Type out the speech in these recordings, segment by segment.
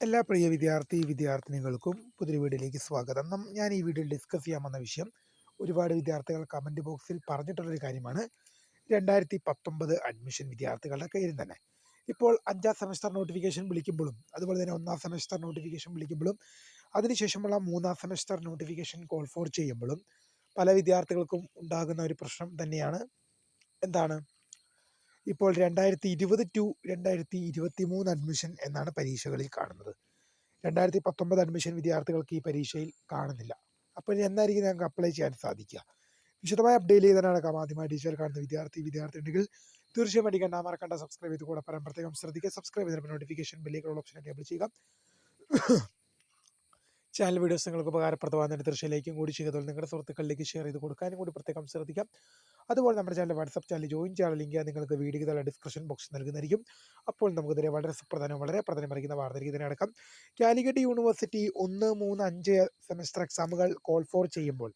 എല്ലാ പ്രിയ വിദ്യാർത്ഥിനികൾക്കും പുതിയൊരു വീഡിയോയിലേക്ക് സ്വാഗതം. ഞാൻ ഈ വീഡിയോയിൽ ഡിസ്കസ് ചെയ്യാൻ വന്ന വിഷയം ഒരുപാട് വിദ്യാർത്ഥികൾ കമൻറ്റ് ബോക്സിൽ പറഞ്ഞിട്ടുള്ളൊരു കാര്യമാണ്. 2019 അഡ്മിഷൻ വിദ്യാർത്ഥികളുടെ കയ്യിൽ തന്നെ ഇപ്പോൾ 5ാം സെമസ്റ്റർ നോട്ടിഫിക്കേഷൻ വിളിക്കുമ്പോഴും, അതുപോലെ തന്നെ 1ാം സെമസ്റ്റർ നോട്ടിഫിക്കേഷൻ വിളിക്കുമ്പോഴും, അതിനുശേഷമുള്ള 3ാം സെമസ്റ്റർ നോട്ടിഫിക്കേഷൻ കോൾ ഫോർ ചെയ്യുമ്പോഴും പല വിദ്യാർത്ഥികൾക്കും ഉണ്ടാകുന്ന ഒരു പ്രശ്നം തന്നെയാണ്. എന്താണ്? ഇപ്പോൾ 2020 ടു 2023 അഡ്മിഷൻ എന്നാണ് പരീക്ഷകളിൽ കാണുന്നത്. 2019 അഡ്മിഷൻ വിദ്യാർത്ഥികൾക്ക് ഈ പരീക്ഷയിൽ കാണുന്നില്ല. അപ്പോൾ എന്നായിരിക്കും ഞങ്ങൾക്ക് അപ്ലൈ ചെയ്യാൻ സാധിക്കുക? വിശദമായ അപ്ഡേറ്റ് ചെയ്താൽ ആദ്യമായി ടീച്ചർ കാണുന്ന വിദ്യാർത്ഥിനികൾ തീർച്ചയായും അടിക്കേണ്ട മറക്കണ്ട സബ്സ്ക്രൈബ് ചെയ്ത് കൂടെ പറയാൻ പ്രത്യേകം ശ്രദ്ധിക്കുക. സബ്സ്ക്രൈബ് ചെയ്തപ്പോൾ നോട്ടിഫിക്കേഷൻ ബെല്ലിലേക്കുള്ള ഓപ്ഷൻ എനേബിൾ ചെയ്യുക. ചാനൽ വീഡിയോസ് നിങ്ങൾക്ക് ഉപകാരപ്രദമാകുന്നതിന് തീർച്ചയായും ലൈക്കും കൂടി ചെയ്യുക. നിങ്ങളുടെ സുഹൃത്തുക്കളിലേക്ക് ഷെയർ ചെയ്ത് കൊടുക്കാനും കൂടി പ്രത്യേകം ശ്രദ്ധിക്കാം. അതുപോലെ നമ്മുടെ ചാനൽ വാട്സ്ആപ്പ് ചാനൽ ജോയിൻ ചെയ്യാനുള്ള ലിങ്ക് നിങ്ങൾക്ക് വീഡിയോയുടെ ഡിസ്ക്രിപ്ഷൻ ബോക്സിൽ നൽകുന്നതായിരിക്കും. അപ്പോൾ നമുക്കിതിനെ വളരെ പ്രധാനമറിയിക്കുന്ന വാർത്തയിലേക്ക് തന്നെ അടക്കം. കാലിക്കറ്റ് യൂണിവേഴ്സിറ്റി 1, 3, 5 സെമസ്റ്റർ എക്സാമുകൾ കോൾ ഫോർ ചെയ്യുമ്പോൾ,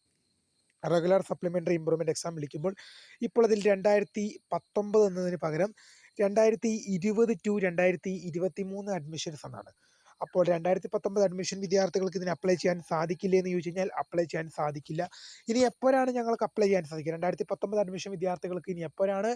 റെഗുലർ സപ്ലിമെൻ്ററി ഇംപ്രൂവ്മെൻറ്റ് എക്സാം വിളിക്കുമ്പോൾ ഇപ്പോൾ അതിൽ 2019 എന്നതിന് പകരം 2020 ടു 2023 അഡ്മിഷൻസ് എന്നാണ്. അപ്പോൾ 2019 അഡ്മിഷൻ വിദ്യാർത്ഥികൾക്ക് ഇതിന് അപ്ലൈ ചെയ്യാൻ സാധിക്കില്ല എന്ന് ചോദിച്ചു കഴിഞ്ഞാൽ അപ്ലൈ ചെയ്യാൻ സാധിക്കില്ല. ഇനി എപ്പോഴാണ് ഞങ്ങൾക്ക് അപ്ലൈ ചെയ്യാൻ സാധിക്കുക? 2019 അഡ്മിഷൻ വിദ്യാർത്ഥികൾക്ക് ഇനി എപ്പോഴാണ്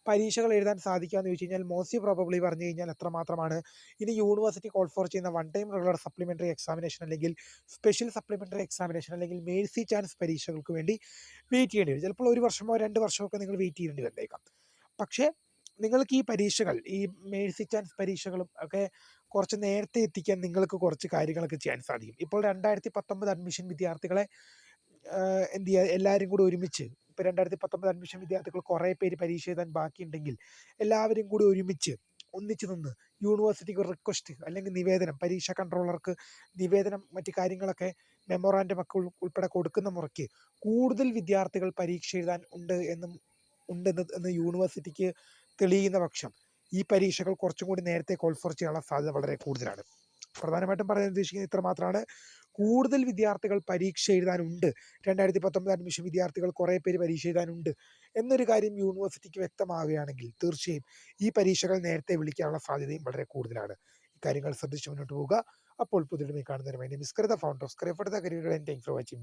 പരീക്ഷകൾ എഴുതാൻ സാധിക്കുക എന്ന് ചോദിച്ചു കഴിഞ്ഞാൽ മോസ്റ്റ് പ്രോബബ്ലി പറഞ്ഞു കഴിഞ്ഞാൽ എത്രമാത്രമാണ് ഇനി യൂണിവേഴ്സിറ്റി കോൾ ഫോർ ചെയ്യുന്ന 1 ടൈം റെഗുലർ സപ്ലിമെൻ്ററി എക്സാമിനേഷൻ, അല്ലെങ്കിൽ സ്പെഷ്യൽ സപ്ലിമെൻ്ററി എക്സാമിനേഷൻ, അല്ലെങ്കിൽ മേഴ്സി ചാൻസ് പരീക്ഷകൾക്ക് വേണ്ടി വെയിറ്റ് ചെയ്യേണ്ടി വരും. ചിലപ്പോൾ 1 വർഷമോ 2 വർഷമോ ഒക്കെ നിങ്ങൾ വെയിറ്റ് ചെയ്യേണ്ടി വന്നേക്കാം. പക്ഷേ നിങ്ങൾക്ക് ഈ പരീക്ഷകൾ, ഈ മേഴ്സി ചാൻസ് പരീക്ഷകളും ഒക്കെ കുറച്ച് നേരത്തെ എത്തിക്കാൻ നിങ്ങൾക്ക് കുറച്ച് കാര്യങ്ങളൊക്കെ ചെയ്യാൻ സാധിക്കും. ഇപ്പോൾ 2019 അഡ്മിഷൻ വിദ്യാർത്ഥികളെ എന്ത് ചെയ്യുക, എല്ലാവരും കൂടി ഒരുമിച്ച്, ഇപ്പോൾ 2019 അഡ്മിഷൻ വിദ്യാർത്ഥികൾ കുറേ പേര് പരീക്ഷ എഴുതാൻ ബാക്കിയുണ്ടെങ്കിൽ എല്ലാവരും കൂടി ഒന്നിച്ച് നിന്ന് യൂണിവേഴ്സിറ്റിക്ക് റിക്വസ്റ്റ് അല്ലെങ്കിൽ നിവേദനം, പരീക്ഷാ കൺട്രോളർക്ക് നിവേദനം, മറ്റു കാര്യങ്ങളൊക്കെ മെമ്മോറാൻഡം ഒക്കെ ഉൾപ്പെടെ കൊടുക്കുന്ന മുറയ്ക്ക് കൂടുതൽ വിദ്യാർത്ഥികൾ പരീക്ഷ എഴുതാൻ ഉണ്ടെന്ന് യൂണിവേഴ്സിറ്റിക്ക് തെളിയുന്ന പക്ഷം ഈ പരീക്ഷകൾ കുറച്ചും കൂടി നേരത്തെ കോൾ ഫോർ ചെയ്യാനുള്ള സാധ്യത വളരെ കൂടുതലാണ്. പ്രധാനമായിട്ടും പറയാൻ ഉദ്ദേശിക്കുന്നത് ഇത്ര മാത്രമാണ്. കൂടുതൽ വിദ്യാർത്ഥികൾ പരീക്ഷ എഴുതാനുണ്ട്, 2019 അഡ്മിഷൻ വിദ്യാർത്ഥികൾ കുറേ പേര് പരീക്ഷ എഴുതാനുണ്ട് എന്നൊരു കാര്യം യൂണിവേഴ്സിറ്റിക്ക് വ്യക്തമാവുകയാണെങ്കിൽ തീർച്ചയായും ഈ പരീക്ഷകൾ നേരത്തെ വിളിക്കാനുള്ള സാധ്യതയും വളരെ കൂടുതലാണ്. ഇക്കാര്യങ്ങൾ ശ്രദ്ധിച്ച് മുന്നോട്ട് പോവുക. അപ്പോൾ പുതിയ കാണുന്നതിന് വേണ്ടി മിസ് കരുത founder of career for the career and thanks for watching. By.